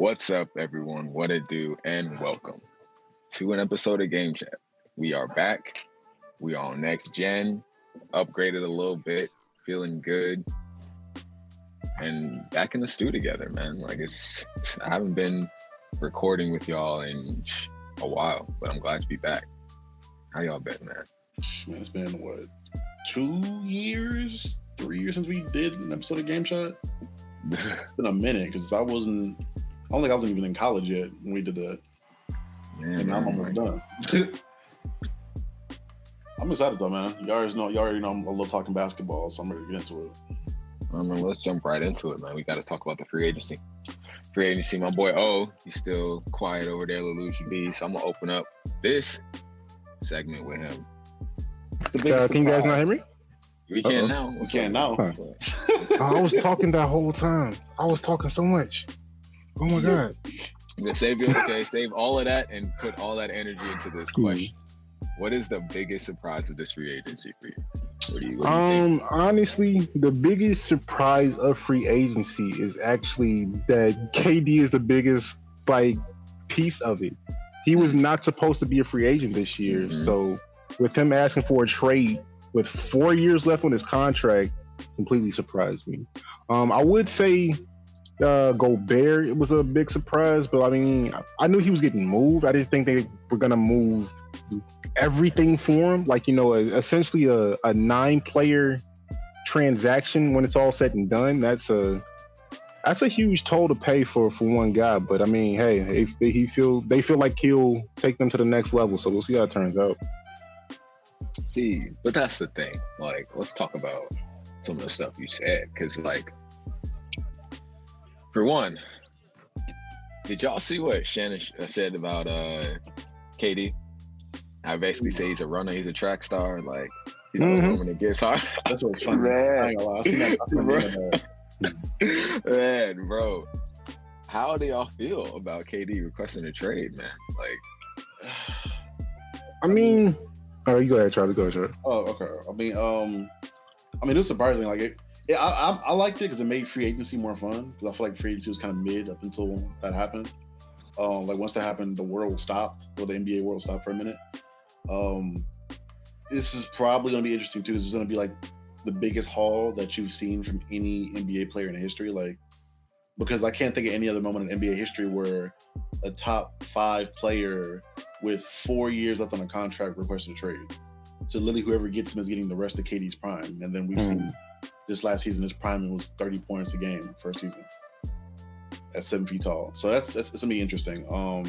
What's up, everyone? What it do, and welcome to an episode of Game Chat. We are back. We are on next gen, upgraded a little bit, feeling good, and back in the stew together, man. I haven't been recording with y'all in a while, but I'm glad to be back. How y'all been, man? Man, it's been what, 2 years, 3 years since we did an episode of Game Chat. It's been a minute because I don't think I was even in college yet when we did that. Man, and I'm almost done. I'm excited though, man. You already know I'm a little talking basketball, so I'm ready to get into it. Let's jump right into it, man. We got to talk about the free agency. My boy O, he's still quiet over there, Lelouch B. So I'm gonna open up this segment with him. Can you guys not hear me? We can now. We can now. Huh. I was talking that whole time. I was talking so much. Oh my god. Save all of that and put all that energy into this question. What is the biggest surprise with this free agency for you? What do you think? Honestly, the biggest surprise of free agency is actually that KD is the biggest piece of it. He was not supposed to be a free agent this year, so with him asking for a trade with 4 years left on his contract, completely surprised me. I would say Gobert, it was a big surprise, but I mean, I knew he was getting moved. I didn't think they were gonna move everything for him. Essentially a 9-player transaction when it's all said and done. That's a huge toll to pay for one guy. But I mean, hey, they feel like he'll take them to the next level. So we'll see how it turns out. See, but that's the thing. Let's talk about some of the stuff you said, because for one, did y'all see what Shannon said about KD? I basically say he's a runner, he's a track star. He's a when it gets hard. That's what's funny. Man. Man, bro. How do y'all feel about KD requesting a trade, man? I mean, you go ahead, Charlie. Go ahead, Charlie. Oh, okay. I mean, it was surprising. I liked it because it made free agency more fun. Because I feel like free agency was kind of mid up until that happened. Once that happened, the world stopped. Well, the NBA world stopped for a minute. This is probably going to be interesting too. This is going to be the biggest haul that you've seen from any NBA player in history. Because I can't think of any other moment in NBA history where a top 5 player with 4 years left on a contract requested a trade. So literally whoever gets him is getting the rest of KD's prime. And then we've seen this last season, his prime was 30 points a game first season at 7 feet tall. So that's gonna be interesting. I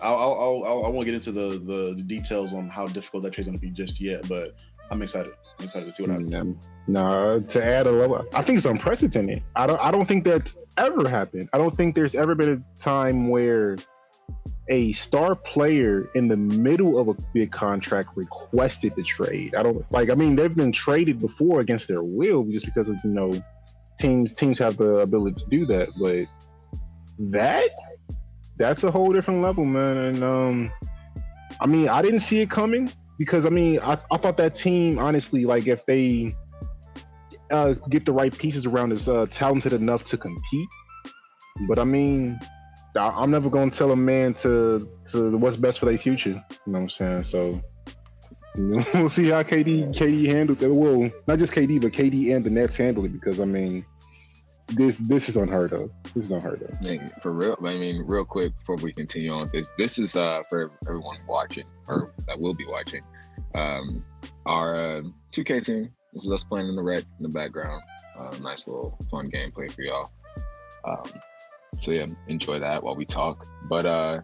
won't get into the details on how difficult that trade's gonna be just yet, but I'm excited. I'm excited to see what happens. No, to add a level, I think it's unprecedented. I don't think that's ever happened. I don't think there's ever been a time where a star player in the middle of a big contract requested the trade. They've been traded before against their will just because of, teams have the ability to do that. But that's a whole different level, man. And I didn't see it coming because I thought that team, honestly, if they get the right pieces around, is talented enough to compete. But I'm never going to tell a man to what's best for their future. You know what I'm saying? So we'll see how KD handles it. Well, not just KD, but KD and the Nets handle it, because this is unheard of. This is unheard of. Man, for real. Real quick before we continue on, this is for everyone watching or that will be watching. Our 2K team. This is us playing in the rec in the background. Nice little fun gameplay for y'all. So yeah, enjoy that while we talk. But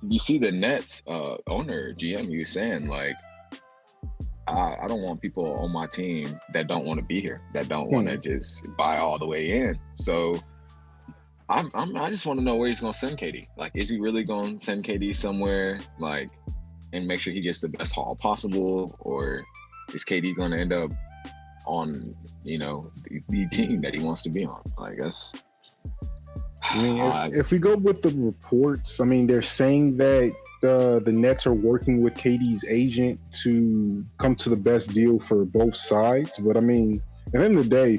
you see the Nets owner, GM, he was saying I don't want people on my team that don't want to be here, that don't want to just buy all the way in. So I just want to know where he's gonna send KD. Is he really gonna send KD somewhere and make sure he gets the best haul possible, or is KD gonna end up on the team that he wants to be on? That's. If we go with the reports, they're saying that the Nets are working with KD's agent to come to the best deal for both sides. But at the end of the day,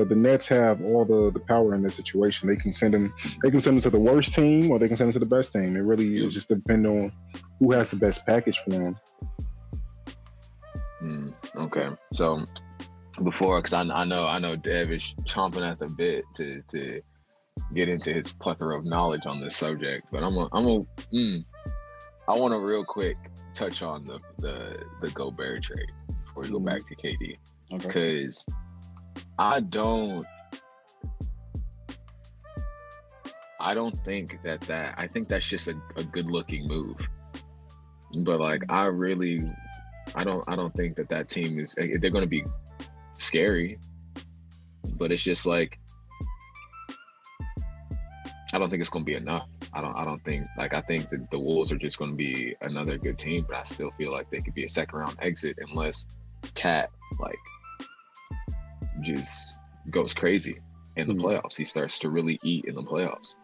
the Nets have all the power in this situation. They can send him to the worst team, or they can send him to the best team. It really is just depend on who has the best package for him. Okay, so before, because I know Dev is chomping at the bit to get into his plethora of knowledge on this subject, but I want to real quick touch on the Gobert trade before we go back to KD, because I don't think that I think that's just a good looking move, but like I don't think that team is, they're going to be scary, but it's just like I don't think it's going to be enough. I don't think, like, I think that the Wolves are just going to be another good team, but I still feel like they could be a second round exit unless Cat like just goes crazy in the playoffs. He starts to really eat in the playoffs,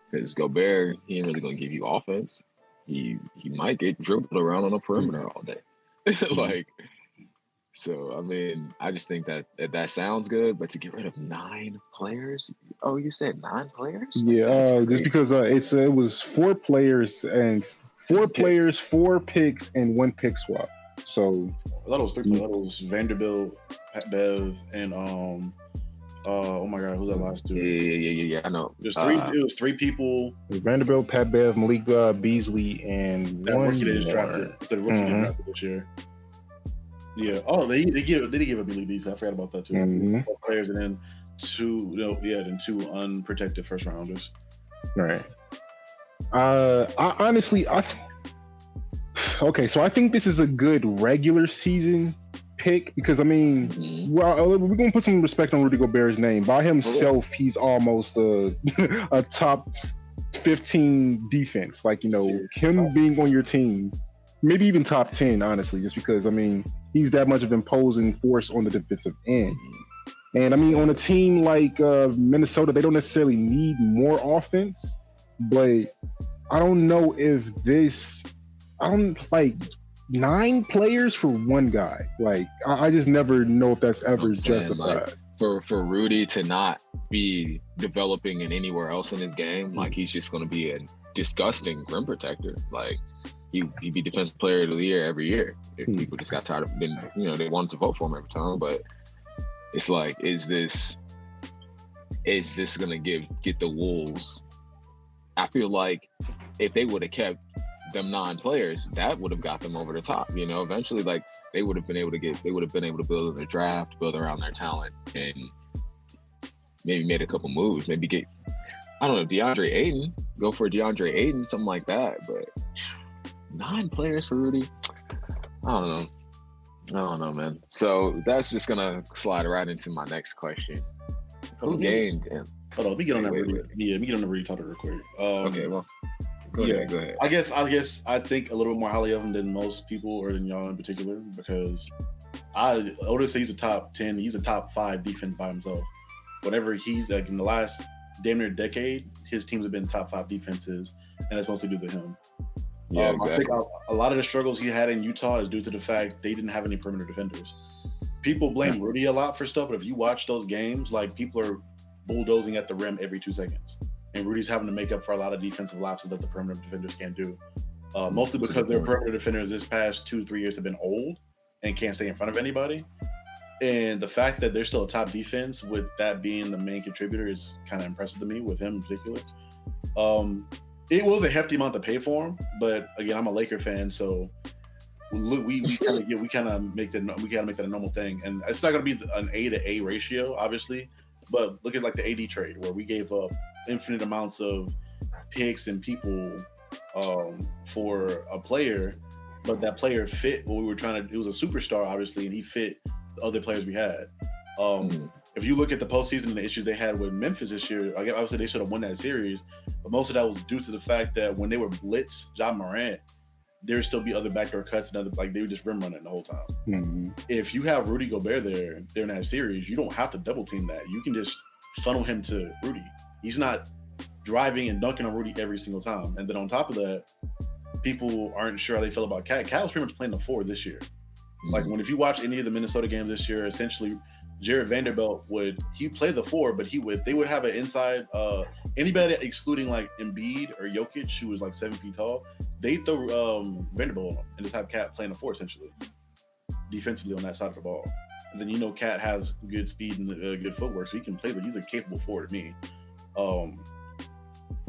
because Gobert, he ain't really going to give you offense. He might get dribbled around on the perimeter all day. Like, so I mean, I just think that sounds good, but to get rid of 9 players? Oh, you said 9 players? Yeah, just because it was 4 players and 4 players, 4 picks, and 1 pick swap. So I thought it was 3 players. It was Vanderbilt, Pat Bev, and oh my God, who's that last dude? Yeah. I know. There's 3. It was 3 people. Vanderbilt, Pat Bev, Malik Beasley, and that one rookie they just drafted. The rookie they drafted this year. Yeah. Oh, they give up Malik Beasley. I forgot about that too. 4 players, and then 2 unprotected first rounders. Right. Okay, so I think this is a good regular season pick, because I mean, well, we're gonna put some respect on Rudy Gobert's name. By himself, he's almost a top 15 defense. Like, him being on your team, maybe even top 10, honestly, just because I mean, he's that much of an imposing force on the defensive end. And I mean, on a team like Minnesota, they don't necessarily need more offense, but I don't know if I don't like 9 players for 1 guy. Like, I just never know if that's ever justified. Like, for Rudy to not be developing in anywhere else in his game, like, he's just going to be a disgusting rim protector. Like, he'd be defensive player of the year every year if people just got tired of him. They wanted to vote for him every time. But it's like, is this going to get the Wolves? I feel like if they would have kept them 9 players, that would have got them over the top. Eventually, like, they would have been able to build their draft, build around their talent, and maybe made a couple moves. Maybe get, I don't know, DeAndre Ayton, go for DeAndre Ayton, something like that. But 9 players for Rudy, I don't know, man. So that's just gonna slide right into my next question. Who gained him? Hold on, let me get on that Rudy. Yeah, let me get on the Rudy topic real quick. Okay, well, go ahead. I guess I think a little bit more highly of him than most people, or than y'all in particular, because I would say he's a top 10. He's a top 5 defense by himself. Whatever he's like in the last damn near decade, his teams have been top 5 defenses, and that's mostly due to him. Yeah, exactly. I think a lot of the struggles he had in Utah is due to the fact they didn't have any perimeter defenders. People blame Rudy a lot for stuff, but if you watch those games, like, people are bulldozing at the rim every 2 seconds. And Rudy's having to make up for a lot of defensive lapses that the perimeter defenders can't do. Mostly because their perimeter defenders this past 2-3 years have been old and can't stay in front of anybody. And the fact that they're still a top defense, with that being the main contributor, is kind of impressive to me, with him in particular. It was a hefty amount to pay for him, but again, I'm a Laker fan, so we kind of make that a normal thing. And it's not going to be an A to A ratio, obviously, but look at like the AD trade, where we gave up infinite amounts of picks and people for a player, but that player fit what we were trying to. It was a superstar, obviously, and he fit the other players we had. If you look at the postseason and the issues they had with Memphis this year, obviously they should have won that series, but most of that was due to the fact that when they were blitz Ja Morant, there would still be other backdoor cuts and other, like, they would just rim run it the whole time. If you have Rudy Gobert there in that series, you don't have to double team that. You can just funnel him to Rudy. He's not driving and dunking on Rudy every single time. And then on top of that, people aren't sure how they feel about Cat. Cat was pretty much playing the 4 this year. Like, if you watch any of the Minnesota games this year, essentially Jared Vanderbilt he played the 4, but they would have an inside anybody excluding like Embiid or Jokic, who was like 7 feet tall. They throw Vanderbilt on them and just have Cat playing the 4 essentially, defensively on that side of the ball. And then Cat has good speed and good footwork, so he can play. But he's a capable 4 to me.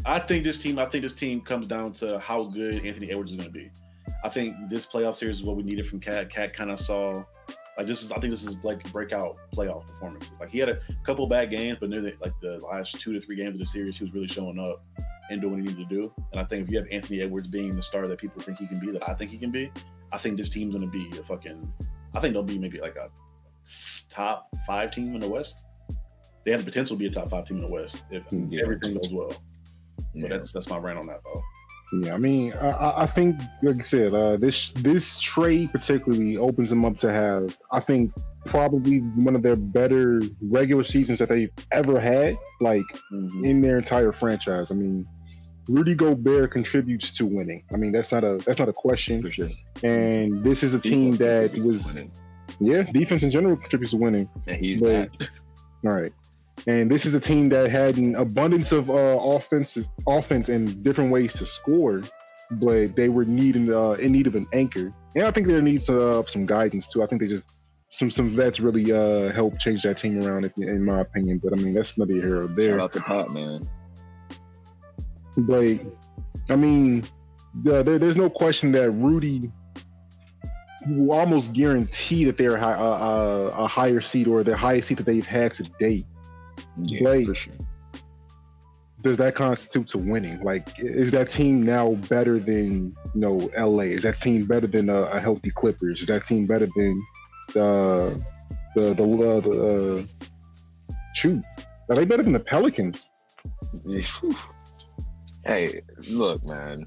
I think this team comes down to how good Anthony Edwards is going to be. I think this playoff series is what we needed from Cat. Cat kind of saw I think this is like breakout playoff performances. Like he had a couple bad games, but near like the last 2 to 3 games of the series, he was really showing up and doing what he needed to do. And I think if you have Anthony Edwards being the star that people think he can be, that I think he can be, I think this team's going to be I think they'll be maybe like a top 5 team in the West. They have the potential to be a top 5 team in the West if everything goes well. Yeah. But that's my rant on that, though. Yeah, I mean, I think, like I said, this trade particularly opens them up to have, I think, probably one of their better regular seasons that they've ever had, like in their entire franchise. I mean, Rudy Gobert contributes to winning. I mean, that's not a question. For sure. And this is a team that defense in general contributes to winning. And he's that. All right. And this is a team that had an abundance of offense and different ways to score, but they were in need of an anchor. And I think there needs some guidance too. I think they just some vets really helped change that team around, in my opinion. But I mean, that's another hero there. Shout out to Pat, man. But I mean, there's no question that Rudy will almost guarantee that they're a higher seed or the highest seed that they've had to date. Yeah, like, for sure. Does that constitute to winning? Like, is that team now better than LA? Is that team better than a healthy Clippers? Is that team better than shoot? Are they better than the Pelicans? Hey, look, man.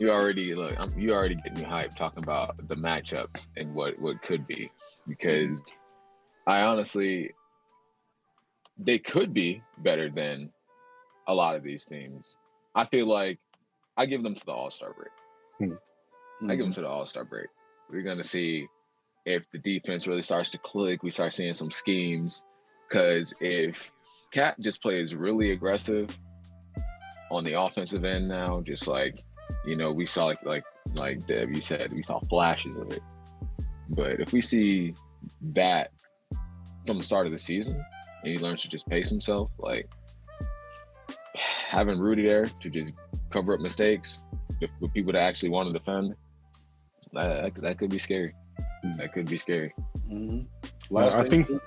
You already getting me hyped talking about the matchups and what could be, because I honestly, they could be better than a lot of these teams. I feel like I give them to the All-Star break. I give them to the All-Star break. We're going to see if the defense really starts to click. We start seeing some schemes, because if Cat just plays really aggressive on the offensive end now, just like, we saw like Deb, you said, we saw flashes of it. But if we see that from the start of the season, and he learns to just pace himself, like having Rudy there to just cover up mistakes with people that actually want to defend, that could be scary. That could be scary. Last I thing, think.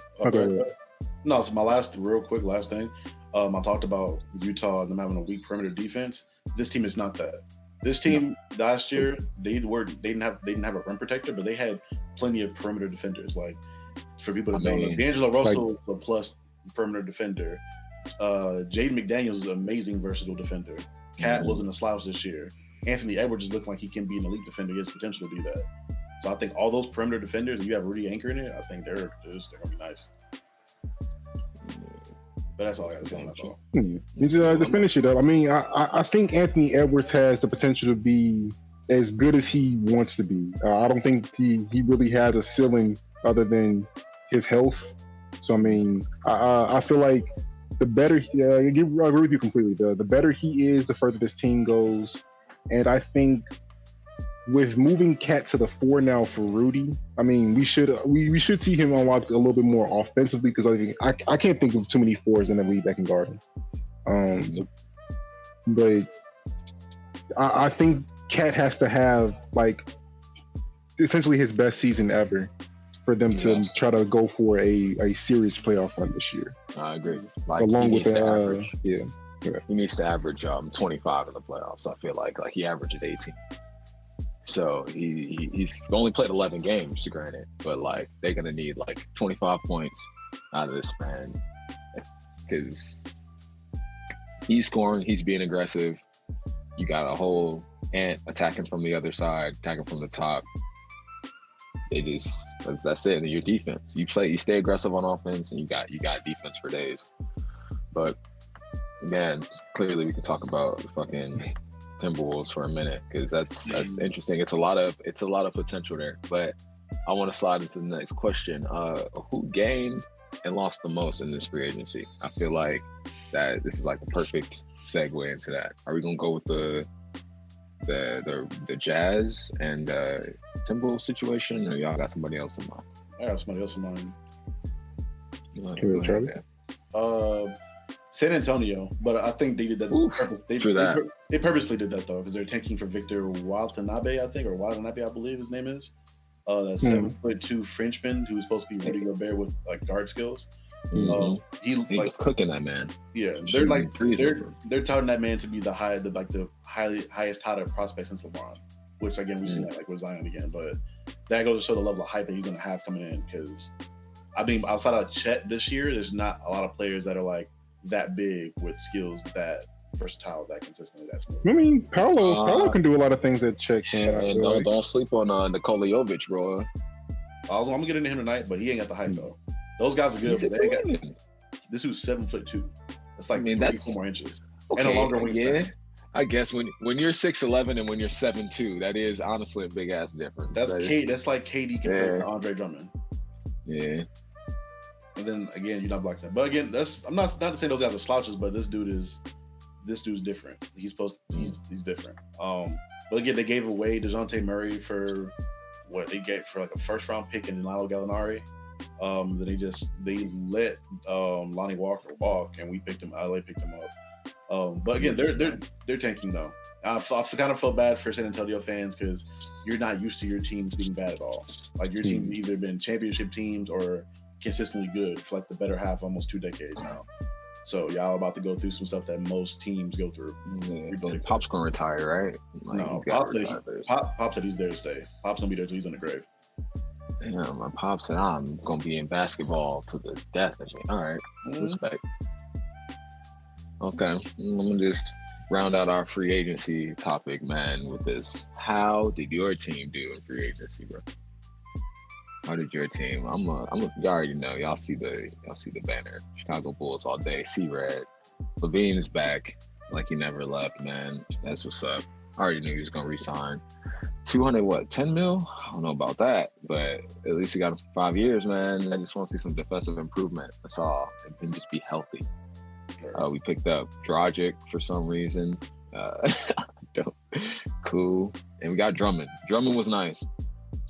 No, it's my last thing. I talked about Utah and them having a weak perimeter defense. This team is not that. This team last year, they didn't have a rim protector, but they had plenty of perimeter defenders. Like, for people to know, D'Angelo Russell is a plus perimeter defender. Jaden McDaniels is an amazing versatile defender. Cat wasn't a slouch this year. Anthony Edwards just looked like he can be an elite defender. He has potential to do that. So I think all those perimeter defenders, and you have Rudy anchoring it, I think they're going to be nice. But that's all I got to say on that ball. To finish it up, I mean, I think Anthony Edwards has the potential to be as good as he wants to be. I don't think he really has a ceiling other than his health. So, I mean, I feel like the better, I agree with you completely. The better he is, the further this team goes. And I think with moving Cat to the 4 now for Rudy, I mean, we should see him unlock a little bit more offensively, because I can't think of too many 4s in the league that can guard him. But I think Cat has to have like essentially his best season ever for them to try to go for a serious playoff run this year. I agree. Like, along with average. Yeah. He needs to average 25 in the playoffs. I feel like he averages 18. So he's only played 11 games, granted, but like they're gonna need like 25 points out of this man, because he's scoring, he's being aggressive. You got a whole ant attacking from the other side, attacking from the top. That's it. And your defense, you stay aggressive on offense, and you got defense for days. But man, clearly we could talk about fucking Timberwolves for a minute, because that's interesting. It's a lot of potential there. But I want to slide into the next question. Who gained and lost the most in this free agency? I feel like that this is like the perfect segue into that. Are we gonna go with the Jazz and Timberwolves situation, or y'all got somebody else in mind? I got somebody else in mind. San Antonio, but I think they did that. They purposely did that though, because they're tanking for Victor Watanabe, I think, or Watanabe, I believe his name is. That 7'2" Frenchman who's supposed to be Rudy Gobert with like guard skills. He was cooking that man. Yeah, they're touting that man to be the highest touted prospect since LeBron, which again we've seen that like with Zion again, but that goes to show the level of hype that he's going to have coming in. Because I mean, outside of Chet this year, there's not a lot of players that are like that big with skills that versatile, that consistently, that smooth. I mean, Paolo can do a lot of things that Chet can. Don't sleep on Nikola Jovic, bro. I'm gonna get into him tonight, but he ain't got the hype though. Those guys are good. But this dude's 7'2". That's like 4 more inches and a longer wingspan. Yeah, I guess when you're 6'11" and when you're 7'2", that is honestly a big ass difference. That's like KD compared to Andre Drummond. Yeah. And then again, you're not blocking that. But again, I'm not saying those guys are slouches, but this dude's different. He's different. But again, they gave away DeJounte Murray for what they get for like a first round pick in Danilo Gallinari. Then they let Lonnie Walker walk, and LA picked him up. But again, they're tanking though. I kind of felt bad for San Antonio fans because you're not used to your teams being bad at all. Like your team's either been championship teams or consistently good for like the better half, almost 2 decades now. So y'all about to go through some stuff that most teams go through. Yeah, Pop's gonna retire, right? Like, no, Pop said he's there to stay. Pop's gonna be there till he's in the grave. Damn, my Pop said I'm gonna be in basketball to the death of me. All right, respect. Okay, I'm gonna just round out our free agency topic, man, with this. How did your team do in free agency, bro? How did your team? You already know. Y'all see the banner. Chicago Bulls all day. See red. Levine is back like he never left, man. That's what's up. I already knew he was gonna resign. 10 mil? I don't know about that, but at least you got him for 5 years, man. I just want to see some defensive improvement. That's all. And then just be healthy. We picked up Dragic for some reason. Cool. And we got Drummond. Drummond was nice.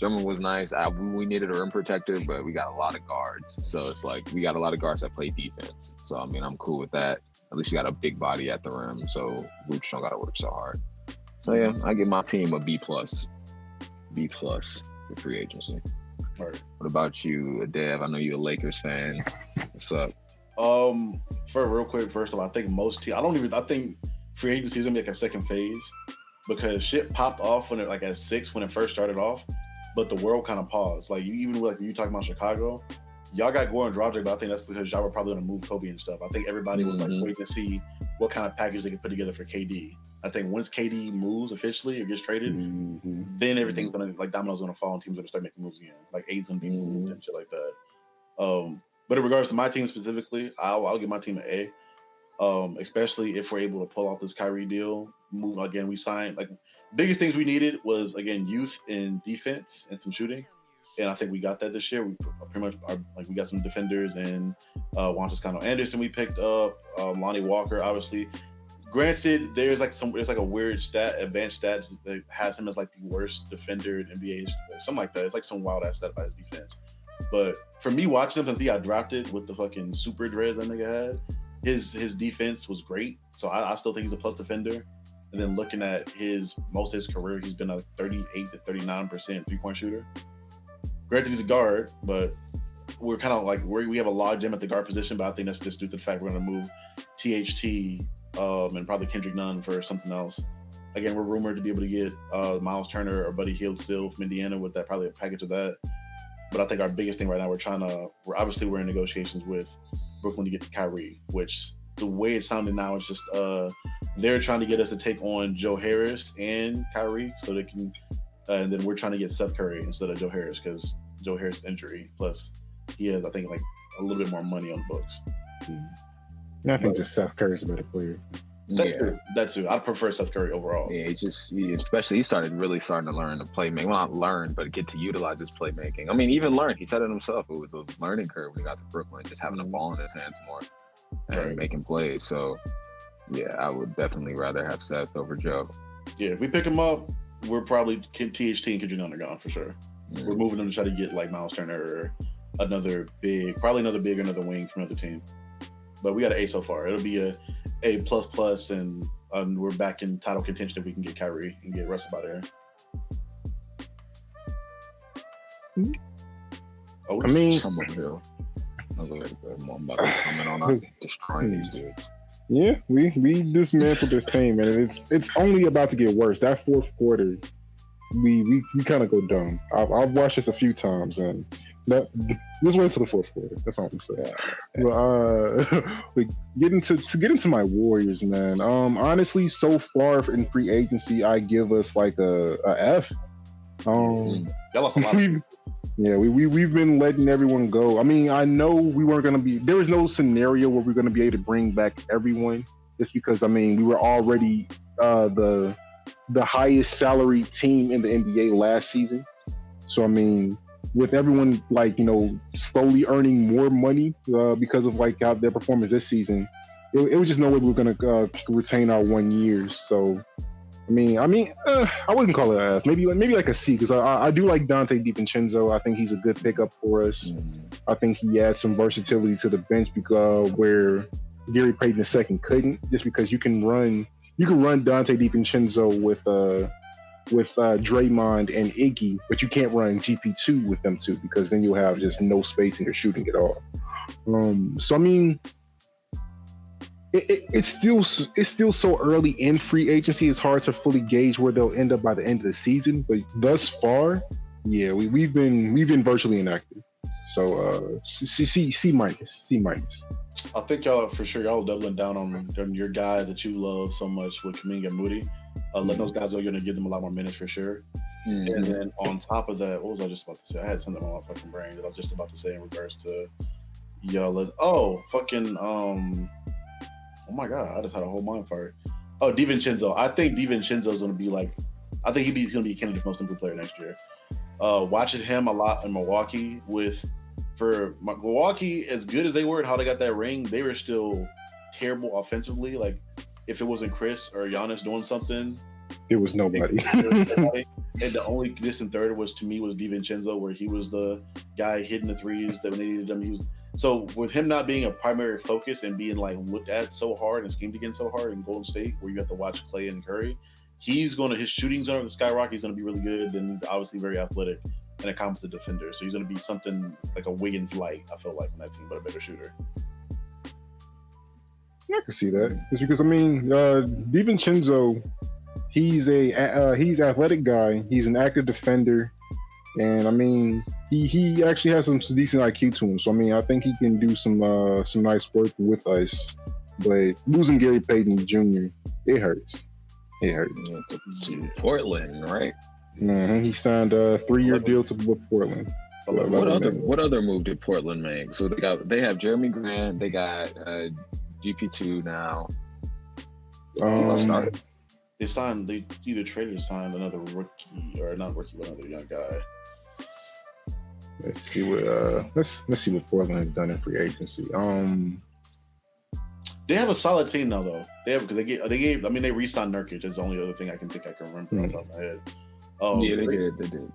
We needed a rim protector, but we got a lot of guards. So it's like we got a lot of guards that play defense. So, I mean, I'm cool with that. At least you got a big body at the rim, so we don't got to work so hard. So, yeah, I give my team a B+ for free agency. All right. What about you, Dev? I know you're a Lakers fan. What's up? For real quick, first of all, I think I think free agency is going to be like a second phase because shit popped off when at 6 when it first started off. But the world kind of paused. Like when you talking about Chicago, y'all got Goran Dragic, but I think that's because y'all were probably going to move Kobe and stuff. I think everybody was like waiting to see what kind of package they could put together for KD. I think once KD moves officially or gets traded, then everything's going to dominoes going to fall and teams going to start making moves again. Like Aid's going to be moved and shit like that. But in regards to my team specifically, I'll give my team an A. Especially if we're able to pull off this Kyrie deal. Move again, we signed biggest things we needed was again youth in defense and some shooting, and I think we got that this year. We pretty much we got some defenders and Juan Toscano Anderson we picked up, Lonnie Walker obviously. Granted, there's a weird advanced stat that has him as like the worst defender in NBA history, something like that. It's like some wild ass stat about his defense. But for me watching him since he got drafted with the fucking super dreads that nigga had, his defense was great. So I still think he's a plus defender. And then looking at most of his career, he's been a 38 to 39% 3-point shooter. Granted, he's a guard, but we're kind of we have a logjam at the guard position. But I think that's just due to the fact we're going to move THT and probably Kendrick Nunn for something else. Again, we're rumored to be able to get Miles Turner or Buddy Hield still from Indiana with that, probably a package of that. But I think our biggest thing right now, we're in negotiations with Brooklyn to get to Kyrie, which the way it's sounding now is just they're trying to get us to take on Joe Harris and Kyrie so they can, and then we're trying to get Seth Curry instead of Joe Harris because Joe Harris' injury. Plus, he has, I think, a little bit more money on the books. I think just Seth Curry's a better player. That too. I prefer Seth Curry overall. Yeah, especially he started to learn to play make. Well, not learn, but get to utilize his playmaking. I mean, even learn. He said it himself. It was a learning curve when he got to Brooklyn, just having a ball in his hands more and making plays. So, yeah, I would definitely rather have Seth over Joe. Yeah, if we pick him up, we're probably THT and Kendrick gone for sure. Yeah. We're moving them to try to get like Miles Turner or another big or another wing from another team. But we got an A so far. It'll be a A++, and we're back in title contention if we can get Kyrie and get Russ out of here. Oh, I mean, I'm about to comment on us destroying these dudes. Yeah, we dismantled this team, and it's only about to get worse. That fourth quarter, we kind of go dumb. I've watched this a few times, and just wait till the fourth quarter. That's all I'm saying. But get into my Warriors, man. Honestly, so far in free agency, I give us like a F. Y'all lost a lot. We've been letting everyone go. I mean, I know we weren't going to be. There was no scenario where we're going to be able to bring back everyone, just because I mean we were already the highest salary team in the NBA last season. So I mean, with everyone slowly earning more money because of like how their performance this season, it was just no way we were going to retain our 1 year. So. I wouldn't call it an F. Maybe like a C, because I do like Dante DiVincenzo. I think he's a good pickup for us. I think he adds some versatility to the bench because where Gary Payton II couldn't, just because you can run Dante DiVincenzo with Draymond and Iggy, but you can't run GP2 with them two, because then you'll have just no spacing or shooting at all. So I mean. It's still so early in free agency. It's hard to fully gauge where they'll end up by the end of the season. But thus far, yeah, we've been virtually inactive. So C minus. I think y'all for sure doubling down on your guys that you love so much with Kuminga and Moody. Letting those guys know you're gonna give them a lot more minutes for sure. Mm-hmm. And then on top of that, what was I just about to say? I had something on my fucking brain that I was just about to say in regards to y'all. Oh my God, I just had a whole mind fire. Oh, DiVincenzo. I think DiVincenzo's going to be he's going to be a candidate for most improved player next year. Watching him a lot in Milwaukee Milwaukee, as good as they were at how they got that ring, they were still terrible offensively. Like, if it wasn't Chris or Giannis doing something, it was nobody. And the only distant third was DiVincenzo, where he was the guy hitting the threes that when they needed them. So with him not being a primary focus and being like looked at so hard and schemed against so hard in Golden State, where you have to watch Clay and Curry, his shooting's going to skyrocket. He's going to be really good. And he's obviously very athletic and a competent defender. So he's going to be something like a Wiggins light, I feel like, on that team, but a better shooter. Yeah, I can see that. It's because DiVincenzo, he's athletic guy. He's an active defender. And I mean, he actually has some decent IQ to him. So I mean, I think he can do some nice work with us. But losing Gary Payton Jr., it hurts. Yeah, to Portland, right? Mm-hmm. He signed a 3-year deal with Portland. What other move did Portland make? So they have Jeremy Grant. They got GP2 now. They either traded or signed another rookie, or not rookie, but another young guy. Let's see what Portland has done in free agency. They have a solid team now, though. They re-signed Nurkic. That's the only other thing I can remember off the top of my head. They did.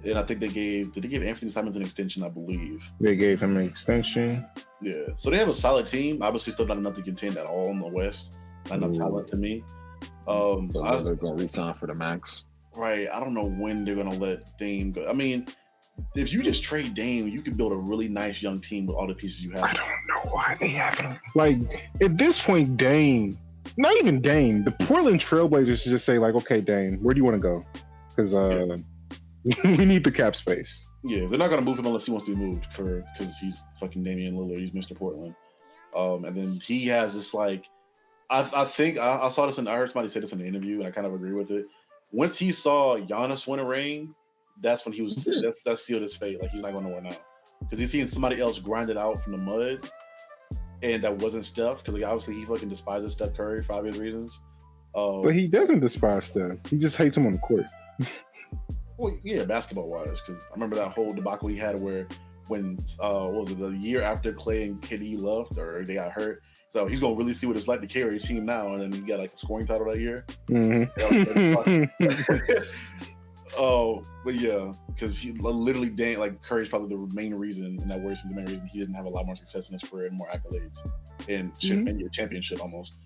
And I think did they give Anthony Simons an extension? I believe they gave him an extension. Yeah, so they have a solid team. Obviously, still not enough to contend at all in the West. Not enough talent to me. They're going to resign for the max. Right. I don't know when they're going to let Dame go. I mean, if you just trade Dame, you could build a really nice young team with all the pieces you have. I don't know why they haven't. Like, at this point, Dame, not even Dame, the Portland Trailblazers should just say, like, okay, Dame, where do you want to go? Because we need the cap space. Yeah, they're not going to move him unless he wants to be moved because he's fucking Damian Lillard. He's Mr. Portland. And then he has this, like, I think I saw this I heard somebody say this in an interview, and I kind of agree with it. Once he saw Giannis win a ring, that's when he was that sealed his fate. Like, he's not going nowhere now because he's seeing somebody else grind it out from the mud, and that wasn't Steph, because like obviously he fucking despises Steph Curry for obvious reasons. But he doesn't despise Steph. He just hates him on the court. Well, yeah, basketball wise, because I remember that whole debacle he had where when what was it, the year after Clay and KD left or they got hurt. So he's gonna really see what it's like to carry a team now, and then he got like a scoring title that year. But yeah, because he literally like Curry's probably the main reason, and that worries him the main reason he didn't have a lot more success in his career and more accolades and maybe a championship almost.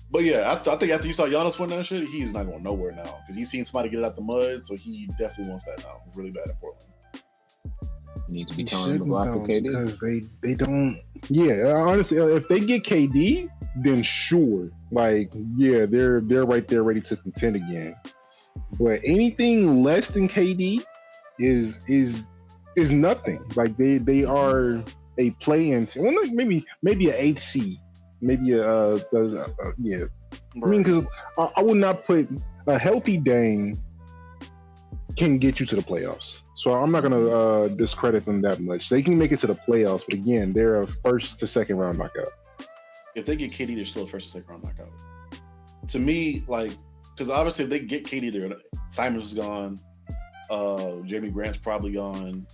But yeah, I think after you saw Giannis win that shit, he is not going nowhere now because he's seen somebody get it out the mud, so he definitely wants that now. Really bad in Portland. You need to be telling them to block for KD because they don't. Yeah, honestly, if they get KD, then sure, like yeah, they're right there ready to contend again. But anything less than KD is nothing. Like they are a play-in. Well, maybe an 8th seed. Maybe yeah. I mean, because I would not put a healthy Dame can get you to the playoffs. So I'm not gonna discredit them that much. They can make it to the playoffs, but again, they're a first to second round knockout. If they get KD, they're still a first to second round knockout. To me, like, because obviously if they get KD, there, Simons is gone. Jamie Grant's probably gone.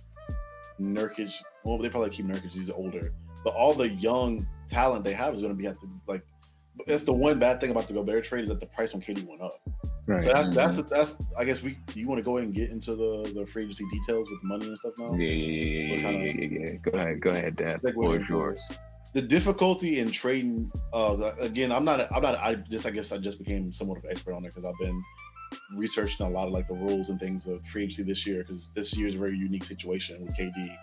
Nurkic, well, they probably keep Nurkic. He's older, but all the young talent they have is going to be have to like. That's the one bad thing about the Gobert trade is that the price on KD went up. Right. So that's I guess do you want to go ahead and get into the free agency details with the money and stuff now? Yeah. Go ahead, Dad. The floor is yours. The difficulty in trading, again, I guess I just became somewhat of an expert on it because I've been researching a lot of like the rules and things of free agency this year because this year is a very unique situation with KD,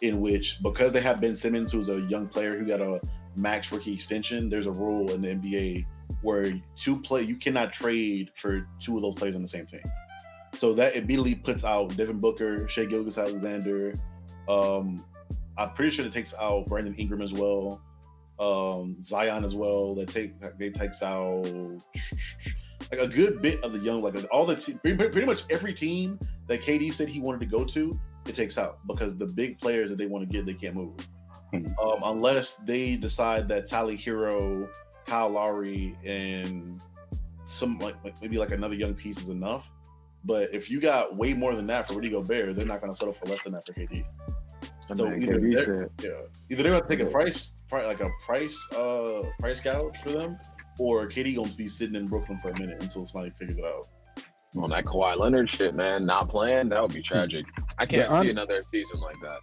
in which because they have Ben Simmons, who's a young player who got a max rookie extension, there's a rule in the NBA where you cannot trade for two of those players on the same team. So that immediately puts out Devin Booker, Shai Gilgeous-Alexander. I'm pretty sure it takes out Brandon Ingram as well, Zion as well. They takes out like a good bit of the young, like all the pretty much every team that KD said he wanted to go to, it takes out because the big players that they want to get, they can't move. Unless they decide that Tyler Hero, Kyle Lowry, and some like maybe like another young piece is enough. But if you got way more than that for Rudy Gobert, they're not going to settle for less than that for KD. So either they're going to take a price gouge for them, or KD going to be sitting in Brooklyn for a minute until somebody figures it out. On that Kawhi Leonard shit, man, not playing, that would be tragic. I can't see another season like that.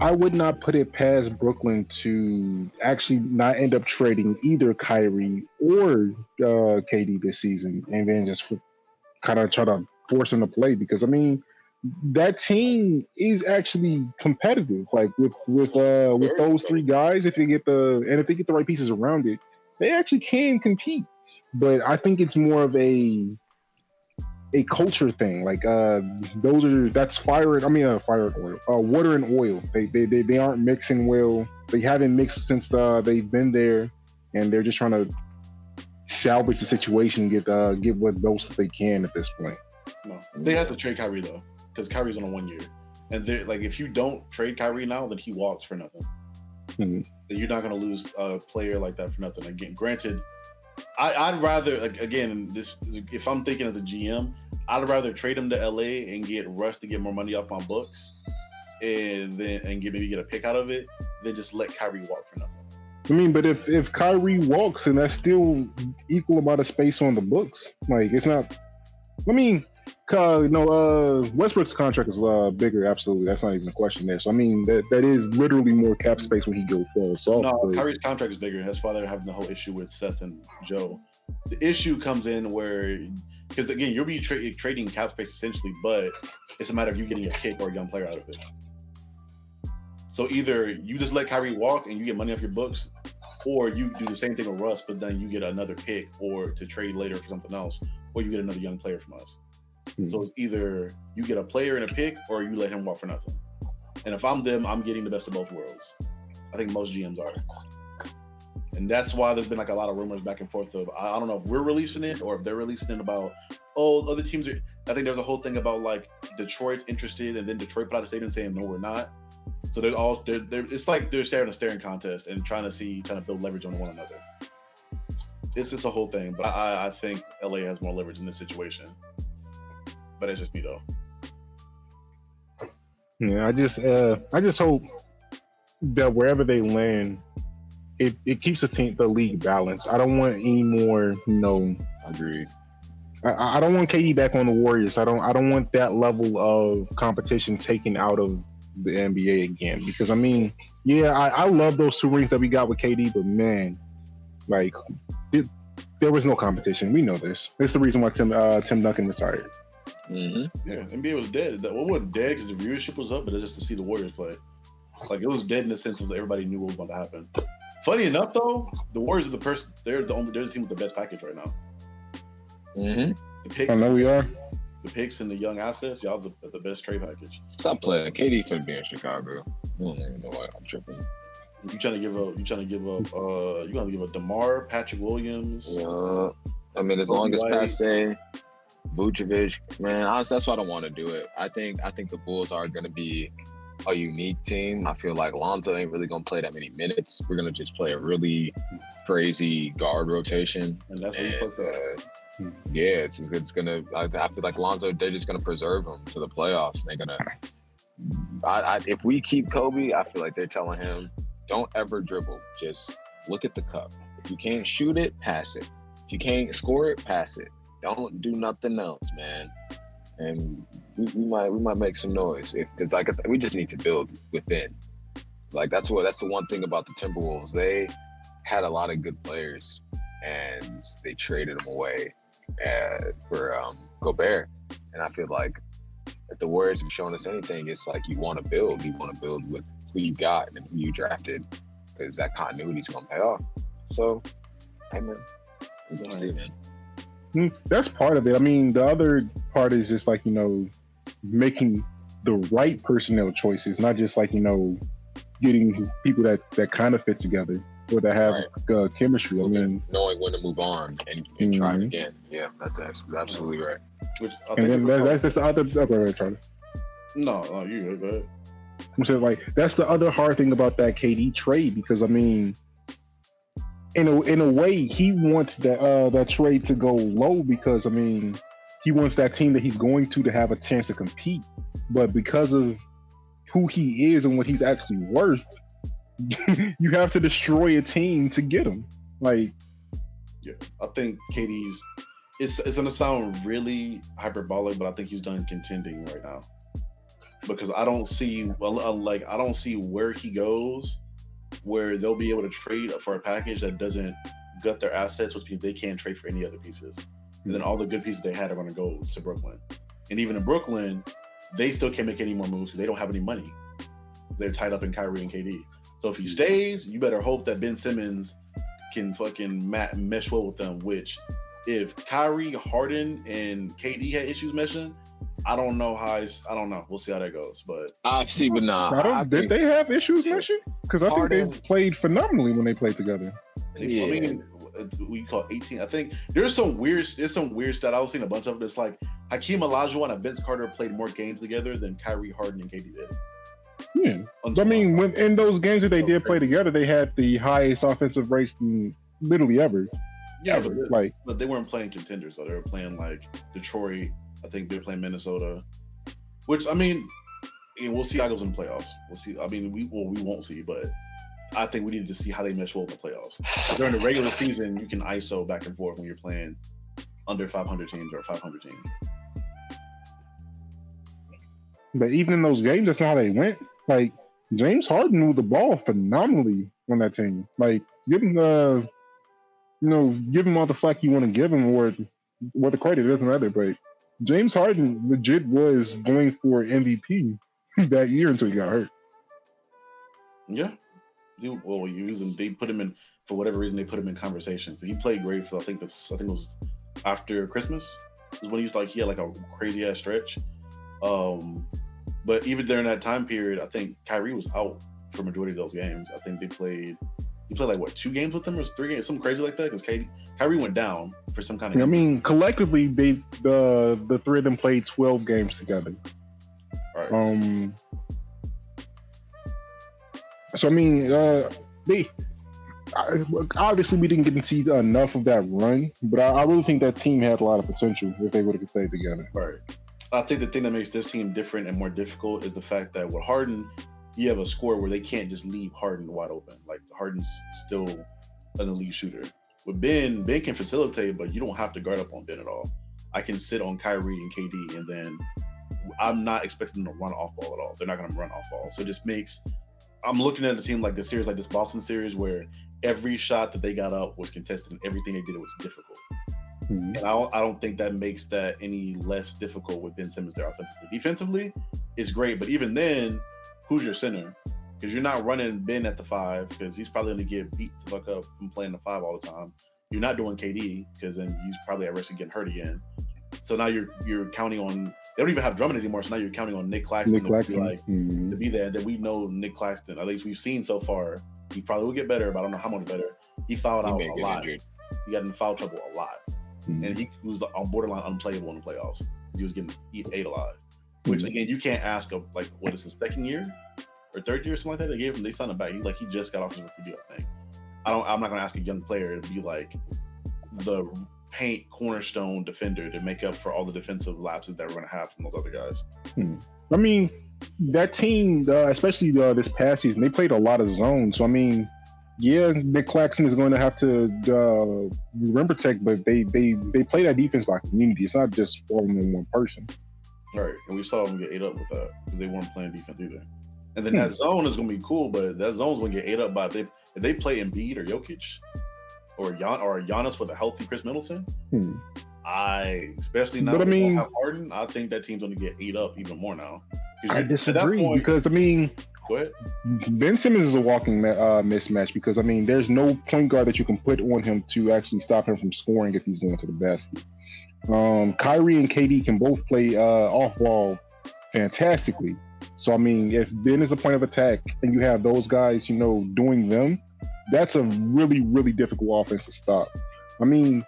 I would not put it past Brooklyn to actually not end up trading either Kyrie or KD this season, and then just kind of try to force him to play because I mean that team is actually competitive. Like with those three guys, if they get the right pieces around it, they actually can compete. But I think it's more of a culture thing. Like that's fire and oil. Water and oil. They aren't mixing well. They haven't mixed since they've been there, and they're just trying to salvage the situation, get what most they can at this point. No, they have to trade Kyrie though, because Kyrie's on a 1 year, and they're like, if you don't trade Kyrie now, then he walks for nothing. Then you're not going to lose a player like that for nothing. Again, granted, I'd rather, like, again, if I'm thinking as a GM, I'd rather trade him to LA and get Russ to get more money off my books, and maybe get a pick out of it, than just let Kyrie walk for nothing. I mean, but if Kyrie walks, and that's still equal amount of space on the books, like it's not. I mean, Westbrook's contract is bigger. Absolutely, that's not even a question there. So I mean, that is literally more cap space when he falls off. No, Kyrie's contract is bigger. That's why they're having the whole issue with Seth and Joe. The issue comes in because again, you'll be trading cap space essentially, but it's a matter of you getting a pick or a young player out of it. So either you just let Kyrie walk and you get money off your books, or you do the same thing with Russ, but then you get another pick or to trade later for something else, or you get another young player from us. So it's either you get a player and a pick, or you let him walk for nothing. And if I'm them, I'm getting the best of both worlds. I think most GMs are. And that's why there's been like a lot of rumors back and forth of, I don't know if we're releasing it or if they're releasing it about, other teams are. I think there's a whole thing about like Detroit's interested, and then Detroit put out a statement saying, no, we're not. So they're all they're it's like they're staring a staring contest and trying to build leverage on one another. It's just a whole thing, but I think LA has more leverage in this situation. But it's just me though. Yeah, I just hope that wherever they land, it keeps the league balanced. I don't want any more, Agreed. I don't want KD back on the Warriors. I don't want that level of competition taken out of the NBA again. Because I mean, yeah, I love those 2 rings that we got with KD, but man, like there was no competition. We know this. It's the reason why Tim Duncan retired. Mm-hmm. Yeah, NBA was dead. Well, it wasn't dead because the viewership was up, but it's just to see the Warriors play. Like, it was dead in the sense of everybody knew what was going to happen. Funny enough, though, the Warriors are they're the team with the best package right now. Mm-hmm. The picks, I know we are. The picks and the young assets, y'all have the best trade package. Stop playing. KD couldn't be in Chicago. I don't even know why I'm tripping. You trying to give up DeMar, Patrick Williams. Yeah. I mean, as long as Passe, Vucevic, man, honestly, that's why I don't want to do it. I think the Bulls are going to be a unique team. I feel like Lonzo ain't really going to play that many minutes. We're going to just play a really crazy guard rotation. And that's what he fucked up. Yeah, it's going to – I feel like Lonzo, they're just going to preserve him to the playoffs. They're going to – if we keep Kobe, I feel like they're telling him, don't ever dribble. Just look at the cup. If you can't shoot it, pass it. If you can't score it, pass it. Don't do nothing else, man. And we might make some noise because like we just need to build within. Like that's the one thing about the Timberwolves. They had a lot of good players, and they traded them away for Gobert. And I feel like if the Warriors have shown us anything, it's like you want to build. You want to build with who you got and who you drafted, because that continuity is gonna pay off. So, hey man, we're gonna see, man. That's part of it. I mean, the other part is just like, making the right personnel choices, not just like, getting people that kind of fit together or that have chemistry. I mean, knowing when to move on and try it again. Yeah, that's absolutely right. Which and then that's the other. Okay, Charlie. No, you good, go ahead. I'm saying, like, that's the other hard thing about that KD trade, because I mean, in a way, he wants that trade to go low, because I mean, he wants that team that he's going to have a chance to compete. But because of who he is and what he's actually worth, you have to destroy a team to get him. Like, yeah, I think KD's. It's gonna sound really hyperbolic, but I think he's done contending right now, because I don't see where he goes, where they'll be able to trade for a package that doesn't gut their assets, which means they can't trade for any other pieces. And then all the good pieces they had are going to go to Brooklyn. And even in Brooklyn, they still can't make any more moves because they don't have any money. They're tied up in Kyrie and KD. So if he stays, you better hope that Ben Simmons can fucking mesh well with them, which if Kyrie, Harden, and KD had issues meshing, I don't know. We'll see how that goes. But did they have issues meshing? Because I think they played phenomenally when they played together. Yeah. I mean, we call it 18. I think there's some weird stat. I was seeing a bunch of it. It's like Hakeem Olajuwon and Vince Carter played more games together than Kyrie, Harden, and KD did. Yeah, I mean, when in those games that they did play together, they had the highest offensive rating literally ever. Yeah, but they weren't playing contenders though. They were playing like Detroit. I think they're playing Minnesota, which I mean, and we'll see how it goes in the playoffs. We'll see. I mean, we won't see, but I think we need to see how they mesh well in the playoffs. During the regular season, you can ISO back and forth when you're playing under 500 teams or 500 teams. But even in those games, that's not how they went. Like, James Harden moved the ball phenomenally on that team. Like, give him give him all the flack you want to give him, or what the credit, it doesn't matter. But James Harden legit was going for MVP that year until he got hurt. Yeah. Well, they put him in, for whatever reason, they put him in conversation. So he played great for, I think it was after Christmas is when he had like a crazy ass stretch. But even during that time period, I think Kyrie was out for majority of those games. I think he played like 2 games with them or 3 games, something crazy like that. Because Kyrie went down for some kind of. I mean, collectively, the 3 of them played 12 games together. Right. So I mean, obviously we didn't get to see enough of that run, but I really think that team had a lot of potential if they would have stayed together. Right. I think the thing that makes this team different and more difficult is the fact that with Harden, you have a score where they can't just leave Harden wide open. Like Harden's still an elite shooter. With Ben can facilitate, but you don't have to guard up on Ben at all. I can sit on Kyrie and KD, and then I'm not expecting them to run off ball at all. They're not going to run off ball. So it just makes I'm looking at a team like a series like this Boston series where every shot that they got up was contested and everything they did was difficult. Mm-hmm. And I don't think that makes that any less difficult with Ben Simmons there offensively. Defensively, it's great, but even then, who's your center? Because you're not running Ben at the 5 because he's probably going to get beat the fuck up from playing the 5 all the time. You're not doing KD because then he's probably at risk of getting hurt again. So now you're counting on they don't even have Drummond anymore. So now you're counting on Nick Claxton. To be there. That we know Nick Claxton, at least we've seen so far. He probably will get better, but I don't know how much better. He fouled out a lot. Injured. He got in foul trouble a lot, and he was on borderline unplayable in the playoffs because he was getting ate alive. Which again, you can't ask of like what is his second year or third year or something like that. They signed him back. He just got off his rookie deal, I think. I'm not gonna ask a young player to be like the paint cornerstone defender to make up for all the defensive lapses that we're going to have from those other guys. I mean, that team, especially this past season, they played a lot of zones. So, I mean, yeah, Nick Claxton is going to have to rim protect, but they play that defense by community. It's not just falling on one person. Right, and we saw them get ate up with that because they weren't playing defense either. And then that zone is going to be cool, but that zone's going to get ate up by if they play Embiid or Jokic, or Giannis with a healthy Chris Middleton, especially now that we have Harden, I think that team's going to get ate up even more now. I disagree because, I mean, go ahead. Ben Simmons is a walking mismatch because, I mean, there's no point guard that you can put on him to actually stop him from scoring if he's going to the basket. Kyrie and KD can both play off ball fantastically. So, I mean, if Ben is the point of attack and you have those guys, doing them, that's a really, really difficult offense to stop. I mean,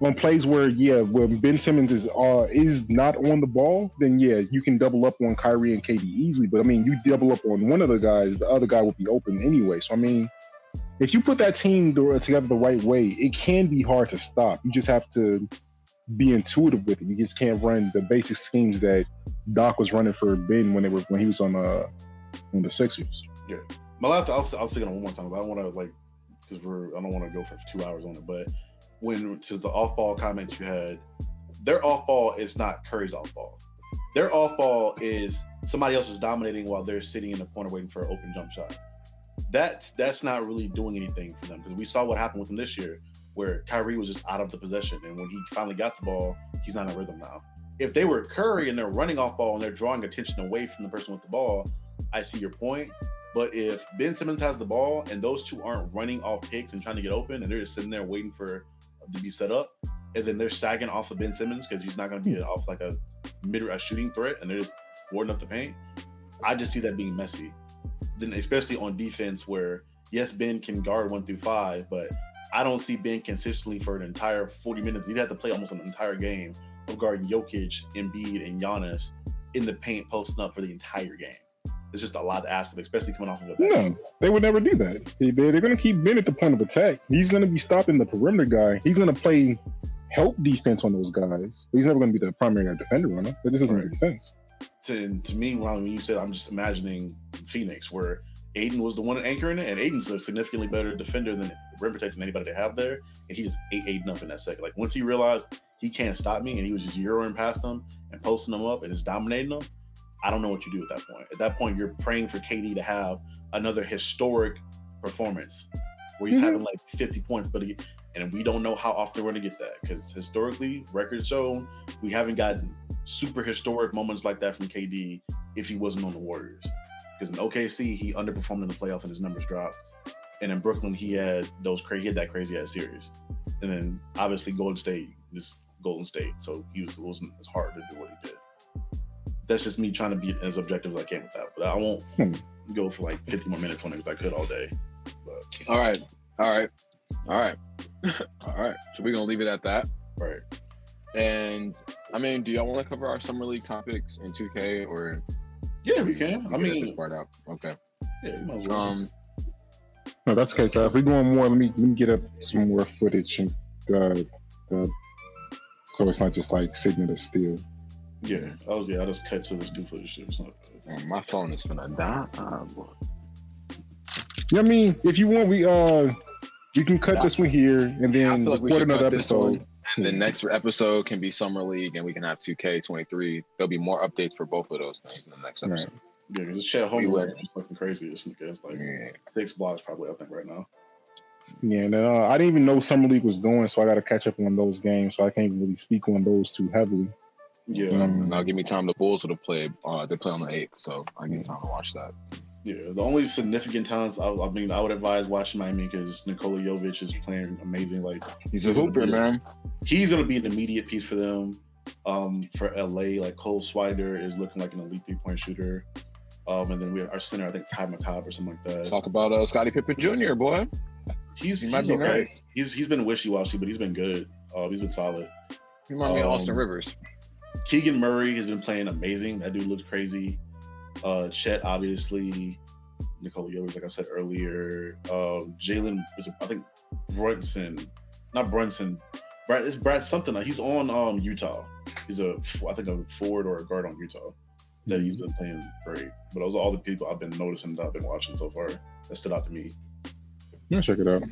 on plays where Ben Simmons is not on the ball, then you can double up on Kyrie and KD easily. But I mean, you double up on one of the guys, the other guy will be open anyway. So I mean, if you put that team together the right way, it can be hard to stop. You just have to be intuitive with it. You just can't run the basic schemes that Doc was running for Ben when he was on the Sixers. Yeah. My last, I'll speak on it one more time. I don't want to I don't want to go for 2 hours on it. But to the off-ball comment you had, their off-ball is not Curry's off-ball. Their off-ball is somebody else is dominating while they're sitting in the corner waiting for an open jump shot. That's not really doing anything for them because we saw what happened with them this year, where Kyrie was just out of the possession, and when he finally got the ball, he's not in rhythm now. If they were Curry and they're running off ball and they're drawing attention away from the person with the ball, I see your point. But if Ben Simmons has the ball and those two aren't running off picks and trying to get open and they're just sitting there waiting for to be set up, and then they're sagging off of Ben Simmons because he's not going to be off like a shooting threat and they're just boarding up the paint, I just see that being messy. Then especially on defense where, yes, Ben can guard 1 through 5, but I don't see Ben consistently for an entire 40 minutes. He'd have to play almost an entire game of guarding Jokic, Embiid, and Giannis in the paint posting up for the entire game. It's just a lot to ask for, especially coming off of a back. No, they would never do that. They're going to keep Ben at the point of attack. He's going to be stopping the perimeter guy. He's going to play help defense on those guys. But he's never going to be the primary defender on them. That just doesn't make sense. To me, when you said, I'm just imagining Phoenix, where Aiden was the one anchoring it, and Aiden's a significantly better defender than rim protector than anybody they have there, and he just ate Aiden up in that second. Like, once he realized he can't stop me, and he was just euroing past them and posting them up and just dominating them, I don't know what you do at that point. At that point, you're praying for KD to have another historic performance where he's having like 50 points, and we don't know how often we're going to get that because historically, records show we haven't gotten super historic moments like that from KD if he wasn't on the Warriors. Because in OKC, he underperformed in the playoffs and his numbers dropped. And in Brooklyn, he had that crazy ass series. And then obviously Golden State. So it wasn't as hard to do what he did. That's just me trying to be as objective as I can with that. But I won't go for like 50 more minutes on it because I could all day. But. All right. So we're gonna leave it at that. Right. And I mean, do y'all want to cover our summer league topics in 2K or? Yeah, we can. I mean, this part out. Okay. Yeah, you might as well. No, that's okay. So if we're going more, let me get up some more footage and so it's not just like sitting at a still. Yeah. Oh yeah. I just cut to this new footage. It's not bad. My phone is gonna die. Yeah, I mean, if you want, we can cut this one here and then record another episode. And the next episode can be Summer League, and we can have 2K23. There'll be more updates for both of those things in the next episode. Right. Yeah, because Chet Holmgren is fucking crazy. This nigga is like 6 blocks probably, I think, right now. Yeah, and I didn't even know Summer League was going, so I got to catch up on those games. So I can't really speak on those too heavily. Yeah. Now give me time. The Bulls will play. They play on the 8th, so I get time to watch that. Yeah, the only significant talents I would advise watching Miami because Nikola Jovic is playing amazing. Like he's a hooper, man. He's gonna be an immediate piece for them. For LA, like Cole Swider is looking like an elite 3-point shooter. And then we have our center, I think Ty McCobb or something like that. Talk about Scottie Pippen Jr., boy. He's okay. Nice. He's been wishy-washy, but he's been good. He's been solid. He reminds me of Austin Rivers. Keegan Murray has been playing amazing. That dude looks crazy. Chet, obviously. Nikola Jovic, like I said earlier. Jalen, I think Brunson. Not Brunson. It's Brad something. He's on Utah. He's I think a forward or a guard on Utah. That he's been playing great. But those are all the people I've been noticing that I've been watching so far that stood out to me. Yeah, check it out.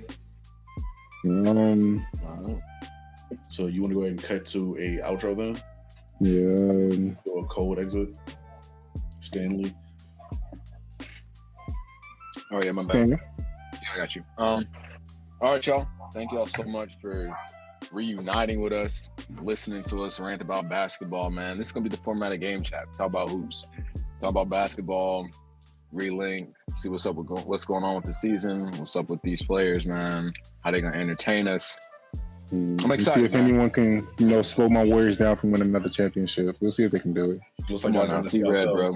So you want to go ahead and cut to a outro then? Yeah. Go a cold exit. Stanley. Oh yeah, my bad. Yeah, I got you. All right, y'all. Thank y'all so much for reuniting with us, listening to us rant about basketball, man. This is gonna be the format of Game Chat. Talk about hoops, talk about basketball, relink, see what's up with what's going on with the season, what's up with these players, man. How they gonna entertain us. I'm excited. See if anyone can, slow my Warriors down from winning another championship. We'll see if they can do it. Come on now, see red, bro.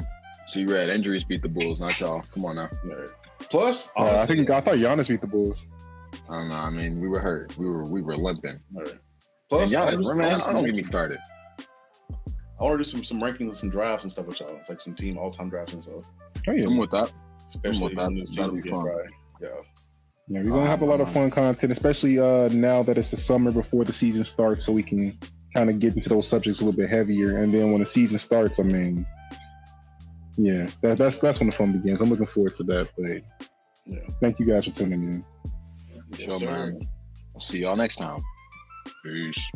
See red. Injuries beat the Bulls, not y'all. Come on now. Right. Plus, I thought Giannis beat the Bulls. I don't know. I mean, we were hurt. We were limping. Right. Plus, Giannis, man, don't get me started. I want to do some rankings and some drafts and stuff with y'all. It's like some team all-time drafts and stuff. Oh yeah, I'm with that. Especially when the season be fun. right. Yeah. Yeah, we're gonna have a lot of fun content, especially now that it's the summer before the season starts, so we can kind of get into those subjects a little bit heavier. And then when the season starts, I mean, yeah, that's when the fun begins. I'm looking forward to that. But yeah, thank you guys for tuning in. Yes, man. I'll see y'all next time. Peace.